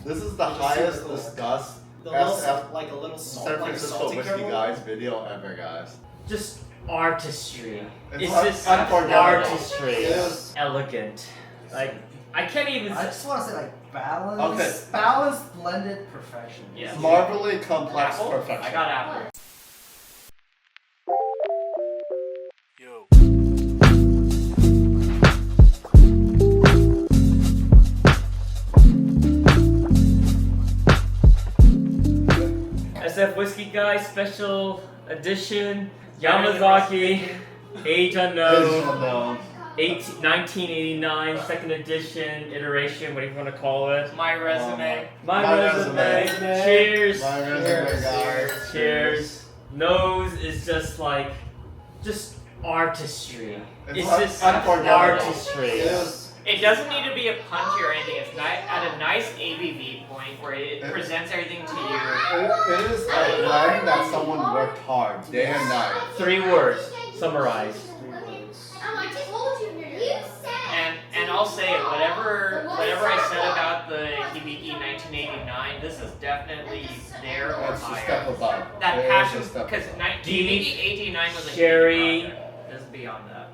This is the highest disgust like a little salt, San like Francisco salty Whiskey caramel. Guys video ever, guys. Just artistry. It's un- just unforgettable. artistry. It is. Elegant. Like, I can't even. I just want to say like balance. Okay. Balanced, blended perfection. Yeah. Marvelly complex Apple? perfection. I got apple. SF Whiskey Guys special edition. Yamazaki Age Unknown. 1989 second edition iteration, whatever you want to call it. My resume. My resume. Cheers. My resume, guys. Cheers. Nose is just like, just artistry. It's un- just unforgettable. artistry. It is. It doesn't need to be a punchy or anything. It's at a nice ABV point where it presents everything to you. It is a blend that someone worked hard, day and night. 3 words. Summarize. And I'll say it, whatever I said about the Hibiki 1989, this is definitely there or It's a higher. step above. That It is passion, a step because above. Do you need Hibiki 89 was a sherry? huge project. This is beyond that.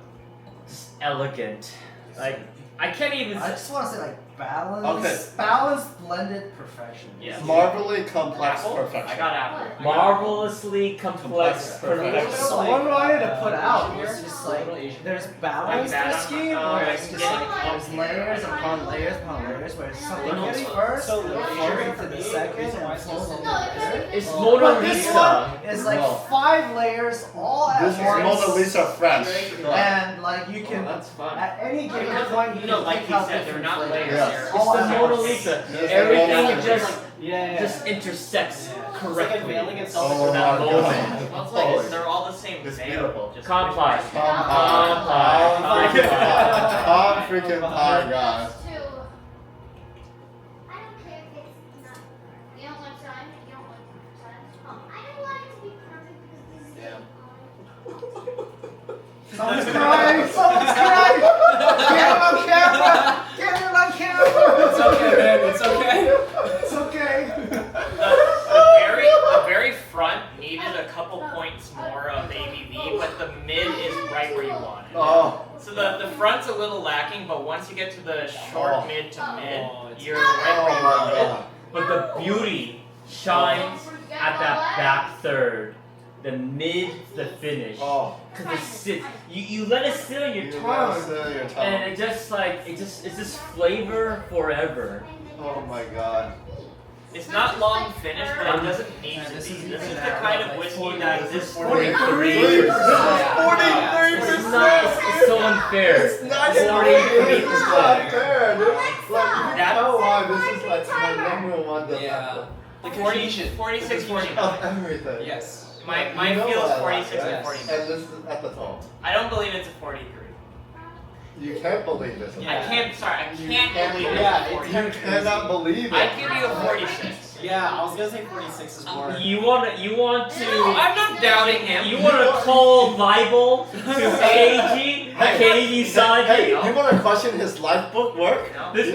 Just elegant. Like, I can't even. I just want to say like balance. Okay. Balanced, blended perfection. Yeah. Marvelly complex Apple? perfection. I got apple. Marvelously complex Complex perfection. So what we wanted to put out was just like there's balanced Like that, whiskey oh, where I it's just get like it. there's layers upon layers upon layers where something It's hits first, so flows sherry into the second, and flows a little later. It's But Mona this Lisa. one is like No. 5 layers all at This is once. Mona Lisa French. And like you can That's fun. at any given Because, point you know, can like pick you out said, they're different not flavors. layers. Yeah. They're It's All the at Mona once. Lisa. Yes, Everything Mona Lisa. just intersects It's like correctly. unveiling itself Oh into my that God. moment. Well, it's like they're all the same It's veil, beautiful. just Complex. which- Tom freaking pie, guys. Someone's crying! Someone's crying! Get him on camera! Get him on camera! It's okay, man. It's okay. It's okay. The very front needed a couple points more of ABV, but the mid is right where you want it. Oh, So the front's a little lacking, but once you get to the short Oh. mid to mid, Oh, it's- you're right where oh you my want it. God. But the beauty shines at that back third. The mid to the finish. Oh. Cause it sits. You let it sit on your You tongue. gotta sit on your tongue. And it just like it's just flavor forever. Oh my God. It's not long finished, but it doesn't need to this be. is This is even the that, kind of like, whiskey that this 43. This is 43%. It's not. It's so unfair. It's not 43%. It's not fair, dude. Like, you can That- tell why this is like my number one Yeah. The 40, cohesion. 46, of 49. everything. Yes. My You know feels what I 46 like, and right? 49. And this is at the top. I don't believe it's a 43. You can't believe this. I can't. Sorry, I can't believe it's Yeah, a it 43. You cannot believe it. I'd give you a 46. Yeah, I was gonna say 46 is more. You want to. I'm not doubting him. You want to call Bible to Keiji Hey, Sagi? you want to question his life book work? No. This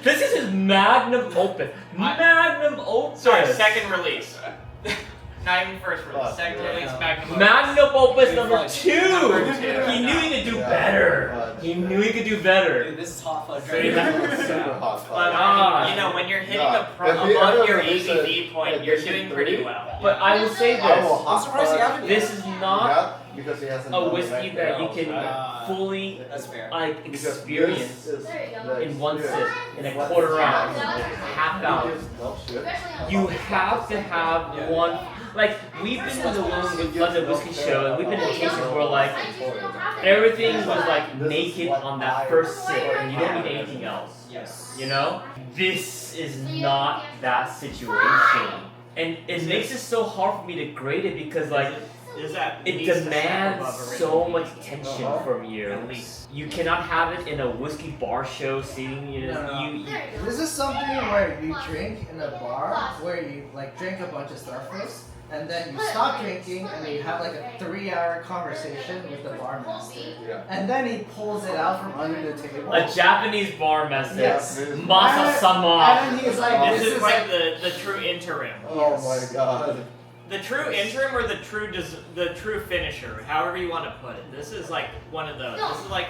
is his magnum opus. Magnum opus. Sorry, second release. Not even first release. Second yeah. release, Magnum. Magnum opus Good number fudge. 2. Number 2. He knew he could do Yeah, better. fudge. He knew he could do better. Dude, this is hot fudge Very right nice. now. Super hot But fudge. Ah. you know, when you're hitting Yeah. above If you ever your release a ABV point, you're edition doing pretty 3, well. But I will say I will this. hot I'm surprised you fudge. haven't yet. This is not Yeah, because he hasn't a done whiskey right that you barrels, can right? fully That's fair. like Because experience this is the in one sip, experience. in a What quarter is ounce, happening. half He ounce. gives no shit. You have to have Yeah. one. Like we've been to the one with London Whiskey Show, and we've been in tastings where like everything was like naked on that first sip, and you don't need anything else. Yes. You know, this is not that situation, and it makes it so hard for me to grade it because like Is that it demands so much attention from you. At least. You cannot have it in a whiskey bar show seating. You know, No. you This is something where you drink in a bar where you like drink a bunch of Starfish and then you stop drinking, and then you have like a 3-hour conversation with the barmaster. Yeah. And then he pulls it out from under the table. A Japanese bar message. Yes. Masa-sama. And then he's like, This is like the true interim. Oh my god. The true interim or the true finisher, however you want to put it. This is like one of those. This is like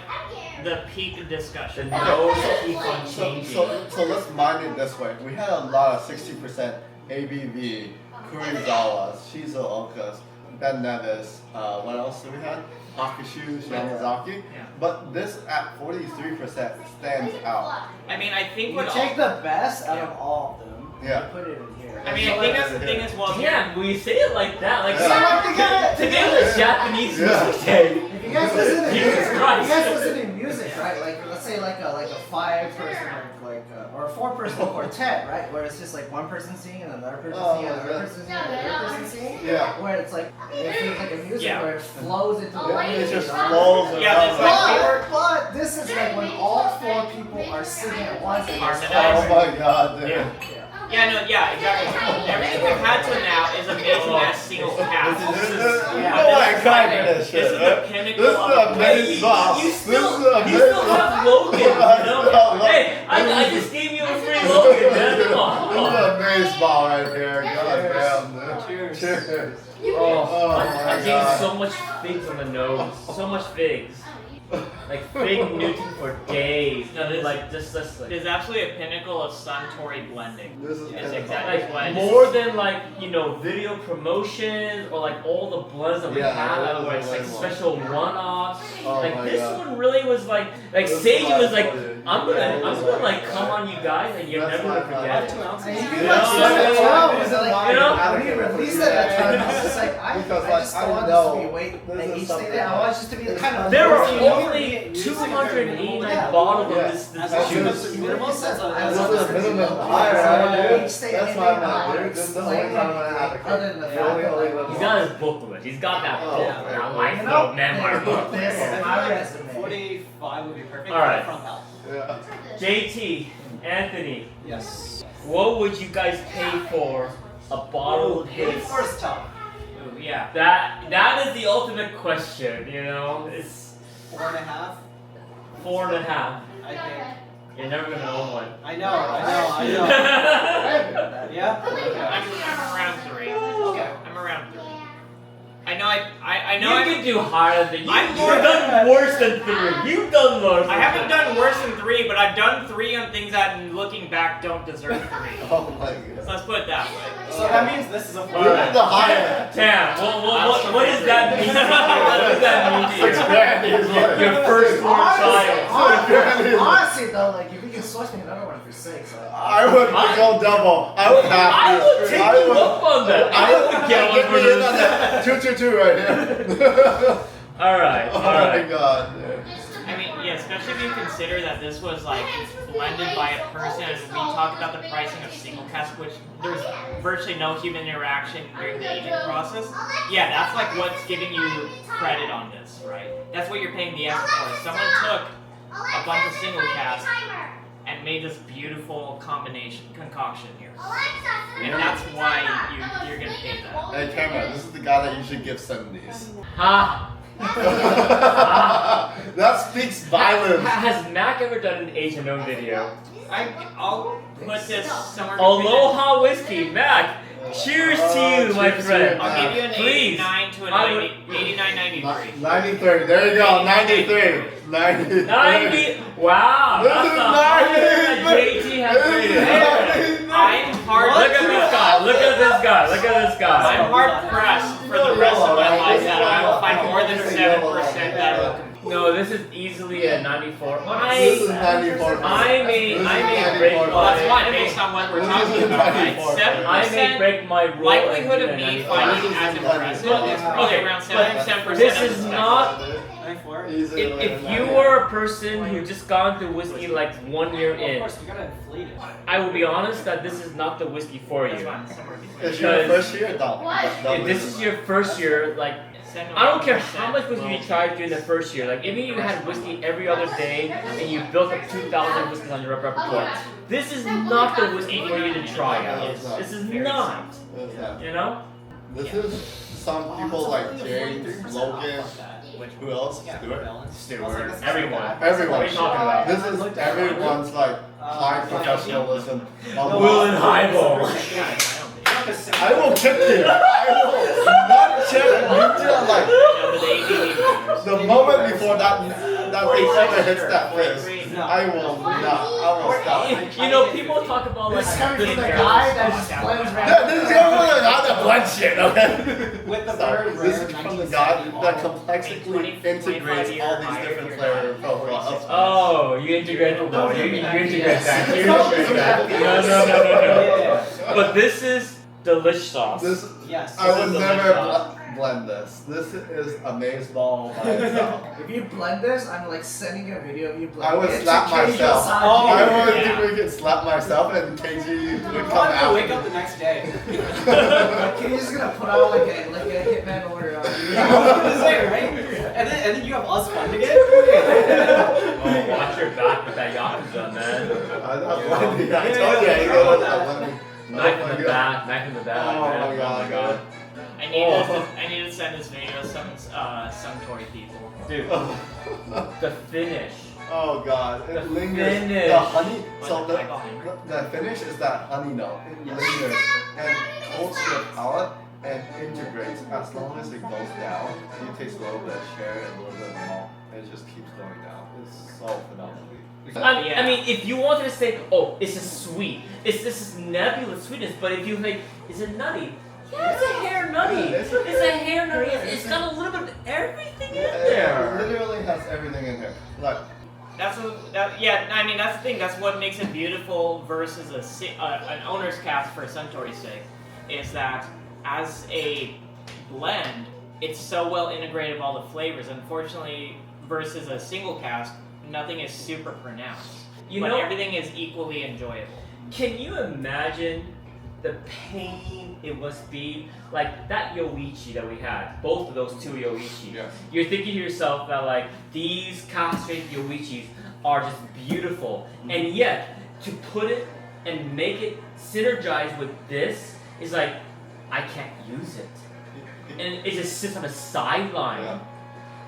the peak The discussion. nose keep on So, changing. so let's mind it this way. We had a lot of 60% ABV, Kurizawas, Shizo Okas, Ben Nevis, what else do we have? Hakushu, Yamazaki. Yeah. But this at 43% stands out. I mean, I think you what take the best out of all of them. Yeah. And put it in here. I mean, I think that's the thing as well. Damn, when you say it like that, like Yeah. today was Japanese Yeah. music day. If you guys listen to Jesus music, Christ. you guys listen to music, right? Like let's say like a 5-person or a 4-person quartet, right? Where it's just like one person singing and another person Oh, singing, another yeah. person singing, another person singing. Yeah. Where it's like it's like a music Yeah. where it flows into the It just music. flows Yeah, around. there's like- But this is like when all 4 people are singing at once. And it's Harmonize. Oh my god, dude. Yeah. Yeah, no, yeah, exactly. Everything we've had till now is amazing as single cast. This is, you Yeah, know this why I is cried like- for this shit, This is the right? pinnacle This is of the amazing boss. You This still, is the you still amazing have Logan, you know? boss. Hey, I just gave you a free Logan, man. Come on. This is a base ball right here. God damn, dude. Cheers. Cheers. Oh, Oh I my gained God. so much figs on the nose. So much figs. Like fig Newton for days. No, this- like just It like is absolutely a pinnacle of Suntory blending. This is It's pinnacle. exactly what it is. more than like, you know, video promotions or like all the blends that we Yeah, have that that was were like way more. special one-offs. Oh Like my this God. one really was like This Seiji is was like, why I told you. I'm gonna like come on you guys and you're That's never why gonna I I have forget 2 it. ounces. And you Yeah. like Yeah. so well, Yeah. it's like, You know? when he released it at time, I was just like, I Because, just like, don't I want know this to be weight this like is each something thing. I want it just to be kind of. There were You know, only music 289 Yeah. bottles Yeah. of this That's That's what just- that's minimum. That's I This love is that. minimum I high, right, dude? each state That's anything why I'm I not, want. dude. This is the only Explain time I'm gonna have anything a other than the kid. fact Only that, like, little He's got his booklet. He's got that Oh, book. yeah. That life You know, note, memoir book. This is my resume. 45 would be perfect. All right. Front palate. Yeah. JT, Anthony, Yes. what would you guys pay for a bottle of his? First top. Ooh, yeah. That is the ultimate question, you know? It's 4.5. 4.5. I think. You're never gonna own one. I know. Yeah. I'm around 3. Okay. I'm around 3. I know You I can do higher than I'm you've more- done worse than 3. You've done worse. I haven't done worse than 3, but I've done 3 on things that, looking back, don't deserve 3. Oh my So god. let's put it that way. So that means this is a 4. This is the higher. Damn. What does that mean? What does that mean to you? 6 grand is what- Your first born child. Honestly though, like if you can source me another one for 6, like, I would go double. I would have I to. would take you up on that. I would get one for Give me this. another 222 right here. Alright, Oh my alright. god. Dude. I mean, yeah, especially if you consider that this was like blended by a person, and we talked about the pricing of single cask, which there's virtually no human interaction during the aging process. Yeah, that's like what's giving you credit on this, right? That's what you're paying the extra for. Someone took a bunch of single cask and made this beautiful concoction here. And that's why you're gonna pay that. Hey, camera, this is the guy that usually gives 70s. Ha! That speaks violence. Has Mac ever done an Age Unknown video? I'll put this somewhere between Aloha Whiskey, Mac! Cheers to you, my cheers to friend! you, I'll give you an Please. 89 to an I would- 89.93. 93. There you go. 93. 93. 90! Wow! This That's is the highest that 93. JT has rated ever! I'm hard. Look at this guy! Look at this guy! Look at this guy! I'm hard pressed for the rest of my life that I will find more than 7% that will compete. No, this is easily a 94. This is 94. I may break Well, that's my fine based on what we're This talking is about, right? 94. I may 7% break my rule. likelihood of and do me 95. finding as impressive is probably Okay, around but 7% this of is the spectrum. not. 94. If you were a person who just got into whiskey like 1 year Of in, course, we gotta inflate it. I will be honest that this is not the whiskey for That's you. fine, somewhere between. It's your Because- first year? No. If this is your first year, like, I don't care how much whiskey you tried during the first year. Like, even if you had whiskey every other day and you built up 2,000 whiskeys on your repertoire, this is not the whiskey for you to try out. This is not. You know? This is some people like James, Logan, Which who else? Yeah, Stewart. balance. Stewart, everyone. Everyone. What are you talking about? This is everyone's like high professionalism. Will and Highball. I will kick you. I will not check you till like the moment before that thing hits that fist. I will stop. You know, people talk about like This coming this from the guy. guy that just blends This is not the blood shit, okay? With the Sorry, very this rare is from the guy that complexly integrates all these different flavor profiles. Oh, you integrate the no, you integrate that. You integrate that. No. But this is delish sauce. This Yes. I would is never delicious. blend this. This is amazeball by itself. If you blend this, I'm like sending a video of you blending I would it slap to Keijo myself. Saji. I would yeah. we could slap myself and KG would come I out. wake up the next day. Keijo's gonna put out like a hitman order on you. I was gonna say, right? And then you have us funding it? Oh, watch your back with that Yakuza, man. I told you, I told you. Knife in the back, knife in the back. Oh man. my god. I need to send this video to some Tory people. Dude, the finish. Oh god, it The lingers. finish. The honey, so What's it called? the finish is that honey note. It lingers and coats your palate and integrates. As long as it goes down, you taste a little bit of cherry and a little bit of malt, and it just keeps going down. It's so phenomenal. I mean, if you wanted to say, oh, it's a sweet, this is nebulous sweetness, but if you like, is it nutty? Yeah, it's a hair nutty. Yeah, it's a hair nutty. It's got a little bit of everything in there. It literally has everything in here. Like, Yeah, I mean that's the thing. That's what makes it beautiful versus an owner's cast for Suntory's sake, is that as a blend, it's so well integrated with all the flavors. Unfortunately, versus a single cast, nothing is super pronounced. But everything is equally enjoyable. Can you imagine the pain it must be? Like that Yoichi that we had, both of those two Yoichi. yes. You're thinking to yourself that like these castrated Yoichis are just beautiful, and yet to put it and make it synergize with this is like I can't use it, and it just sits on the sideline. Yeah.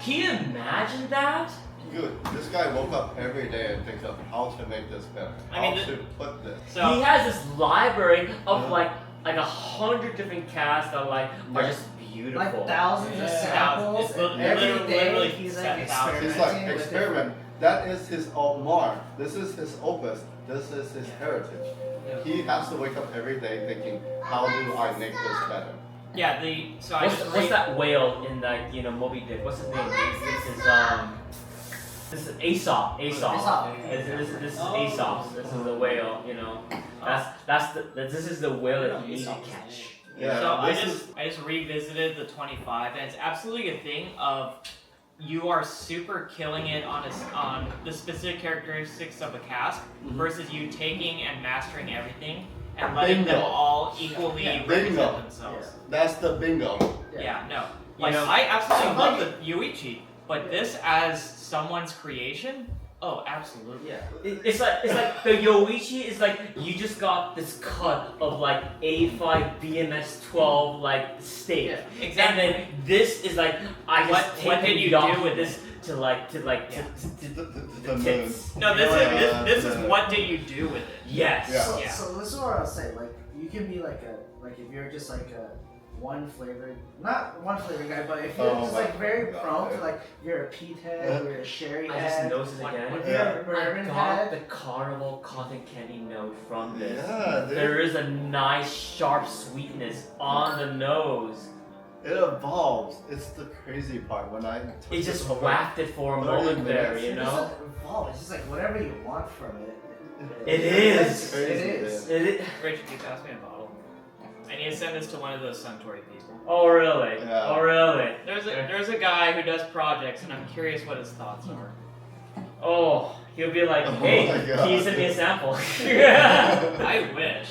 Can you imagine that? Good. This guy woke up every day and thinks of how to make this better. I mean, How to put this. So He has this library of like 100 different casts that like are just beautiful. Like thousands of samples, It's and literally- every day literally he's like 7,000. He's experimenting like with experiment. That is his own mark. This is his opus. This is his heritage. He has to wake up every day thinking, how do I make this better? yeah, What's that whale in like Moby Dick? What's his name? This is Aesop. Aesop. This is Aesop. This is the whale. This is the whale that you need to catch. Yeah. So this I just revisited the 25, and it's absolutely a thing of you are super killing it on the specific characteristics of a cast versus you taking and mastering everything and letting them Bingo. all equally Bingo. represent themselves. That's the bingo. Yeah, no. You Like know- I absolutely love the Yuichi, but this as someone's creation, oh, absolutely. Yeah, it's like the Yoichi is like you just got this cut of like A5 BMS 12 like steak, Yeah, and exactly. then this is like I just What did you do with this to The tits. No, this Yeah, is yeah. what did you do with it? Yes. Yeah. Yeah. So this is what I'll say. Like you can be like if you're just like a not one flavored guy, but if you're Oh just my like very God, prone to yeah. like you're a peat head, you're a sherry I just head, noticed it What- again. what- you're a bourbon I got head. the caramel cotton candy note from this. Yeah, dude. There is a nice sharp sweetness on the nose. It evolves. It's the crazy part when I. It twist just it over. wafted for a 30 moment there, minutes. you It know. doesn't evolve. It's just like whatever you want from it. It is. Crazy, It is. Rachel, can you pass me a bottle? I need to send this to one of those Suntory people. Oh really? Yeah. Oh really? There's a guy who does projects, and I'm curious what his thoughts are. Oh, he'll be like, Oh hey, my God. can you send me a sample? I wish.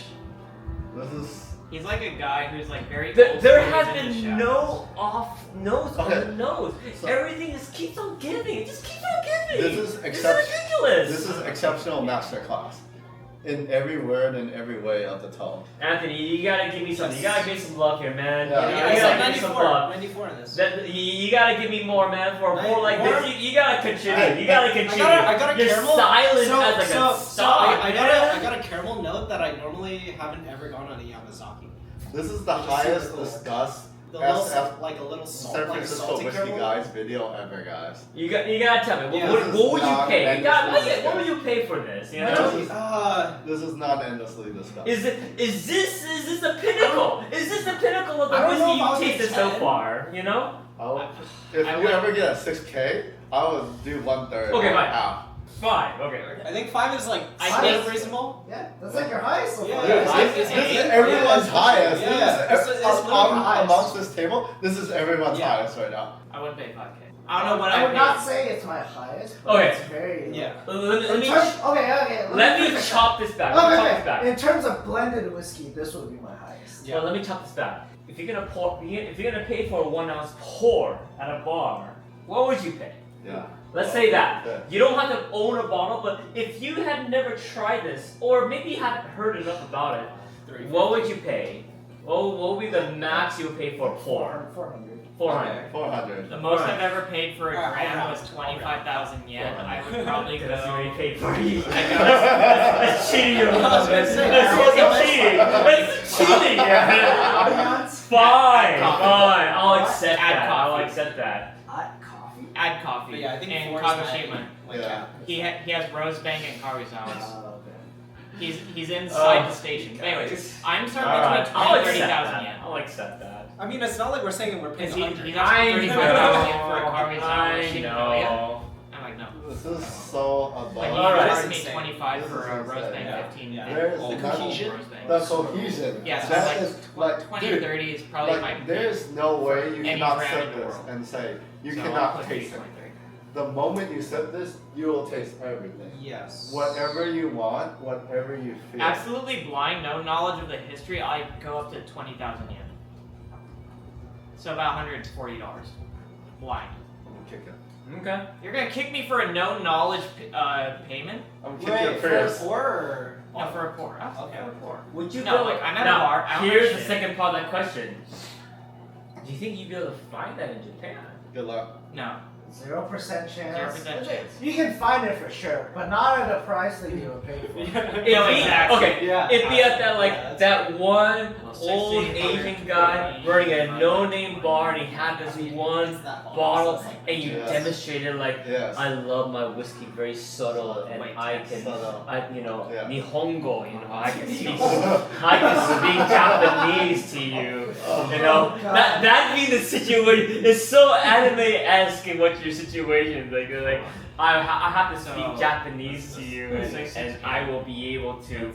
This is. He's like a guy who's like very. There old has school in the been shadows. no off nose on Okay. the nose. So- Everything just keeps on giving. It just keeps on giving. This is ridiculous. This is exceptional masterclass. in every word and every way of the tone. Anthony, you gotta give me something. You gotta give me some love here, man. Yeah. You Yeah, gotta it's like give me some 94. love. 94 in this. You gotta give me more, man. For a pour like More? this, you gotta contribute. You gotta contribute. I got a You're caramel. silent as like a so stock, I man. got a caramel note that I normally haven't ever gone on a Yamazaki. This is the Just highest super cool. discussed The little, SF like a little salt, San like Francisco salty Whiskey caramel. Guys video ever, guys. You gotta tell me. Yeah. What would you Not pay? You got, endlessly what would you pay for this? You know? This is not endlessly discussed. Is this the pinnacle? Is this the pinnacle of the I don't know whiskey if I you've would tasted say so 10. far? You know? If I you would- ever get a 6K, I would do 1/3. Okay, fine. Half. Fine. Okay. I think 5 is like I kind think- of reasonable. Yeah, that's like your highest so Yeah, far. yeah, This, I- this, it's this is eight. everyone's Yeah, highest. yeah, This is it's literally highest. amongst this table, this is everyone's Yeah. highest right now. I wouldn't pay 5K. I don't know what I would I not paid. say it's my highest, but Okay. it's very. Yeah. Let In me terms, okay. let me put it chop this back. back. Let me chop Okay, this back. In terms of blended whiskey, this would be my highest. Yeah. Well, let me chop this back. If you're gonna if you're gonna pay for a 1 ounce pour at a bar, what would you pay? Yeah. Let's say that. Yeah. You don't have to own a bottle, but if you had never tried this, or maybe you haven't heard enough about it, what would you pay? What would be the max you would pay for a pour? 400. 400. 400. The most Alright. I've ever paid for a Alright, gram I'll was round. 25,000 yen. I would probably go. That's what you paid for you. I That's cheating. You. I was gonna say, That's that was fucking the cheating. That's cheating. Ambiance? Fine, Coffee. fine. I'll accept Add that. I'll coffee. accept that. Coffee? Add coffee. But yeah, I think and 4 is Kagoshima. like Yeah. yeah. He has Rosebank and Karuizawa. Okay. He's inside Oh, the station. God. Anyways, I'm starting Alright, between I'll 20 and accept 30,000 that. yen. I'll accept that. I mean, it's not like we're saying we're paying Because 100. he's asking 35,000 yen for a Karuizawa I Shinko. know. I'm like, no. This is so above. Like, he Alright. charged me Insane. 25 for a This is Rosebank, insane. Yeah. 15 Yeah. There is The none- cohesion? Rosebank. The cohesion. Yeah, so that like, is like 20 dude, 30 is probably my like there's no way you any cannot brand sip in the this world. and say you So I'll cannot put taste it. 20. The moment you sip this, you will taste everything. Yes. Whatever you want, whatever you feel. Absolutely blind, no knowledge of the history, I go up to 20,000 yen. So about $140. Blind. I'm kicking. Okay. You're gonna kick me for a no knowledge payment? I'm kicking Wait, for first. 4 or? No, for a pour. Okay. For a pour. Would you No, go like, I'm at a now, bar, I don't here's know the shit. second part of that question. Do you think you'd be able to find that in Japan? Good luck. No. 0% chance. 0% chance. You can find it for sure, but not at a price that you would pay for. It'd No, be, exactly. Okay, Yeah. it'd be at that like Yeah, that one Well, old 16, Asian guy 120, running a no-name bar, and he had this one bottle, and you Yes. demonstrated like, Yes. I love my whiskey very subtle, and Wait, I can, subtle. Nihongo, Yeah. I can speak Japanese to you. You know, that'd be the situation. It's so anime-esque in what your situation is. Like, they're like I have to speak So, Japanese to you, and 16, I will be able to,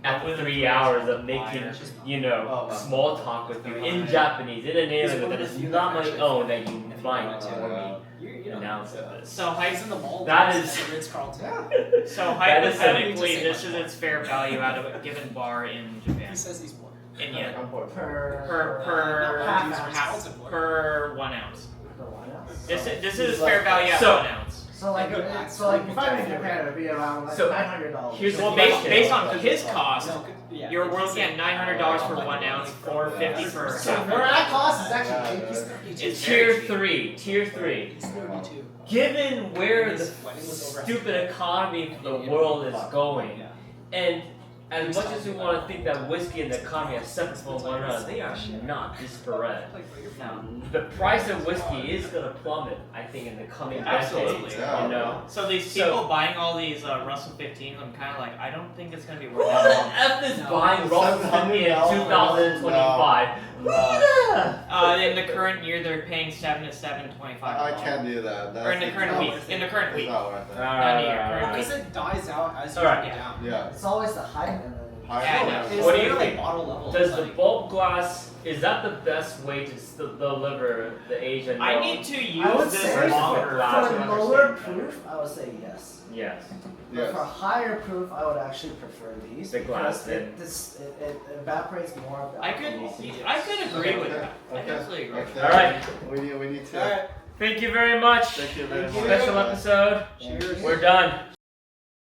after Within 3 the hours of flyer. making, Oh, small talk with you in Japanese, in an language that is not my own, that you find for me. You know. Announce Yeah. this. So He's in the mall. That it's is- Ritz Carlton. So That is hypothetically, something- this is its fair value out of a given bar in Japan. He says he's poor. In yen. I'm poor. Per Half ounce. per 1 ounce. The 1 ounce. This is fair value at So- 1 ounce. So like, Good so like, if accent. I'm in Japan, it'd be around like So, $900. here's the Well, question. based on his cost, No, yeah, you're it's looking at $900 for like 1 ounce, like $450 for So half for ounce. that cost, it's actually Yeah, cheap. yeah. It's Tier very cheap. 3, tier 3. He's 32. Given where the His wedding was over stupid economy for the world is going, and as much as we want to think that whiskey and the economy are separate from one another, they are not disparate. No. The price of whiskey is going to plummet, I think, in the coming Absolutely. decades. Yeah. You know. So these So- people buying all these Russell 15s, I'm kind of like, I don't think it's gonna be worth Who the it. F is No. buying Russell 50 in $700? 2025? Who the? In the current year, they're paying 7 to 7.25. I can't do that. Or in the current no, week. In the current It's week. not worth it. Alright. Because it dies out as you Alright. get down. Yeah. It's always the height and then. High Yeah, price. It's What do you literally think? bottle level. Does the like- bulk glass, is that the best way to deliver the Age Unknown? I need to I use would this say longer glass to for lower understand. proof, I would say yes. Yes. But Yes. for higher proof, I would actually prefer these. The glass because it evaporates more of the I could alcohol. agree with Okay, that. I okay, definitely agree. okay. Alright. We need to. Alright. Thank you very much. Thank you very much. Special episode. Cheers. We're done.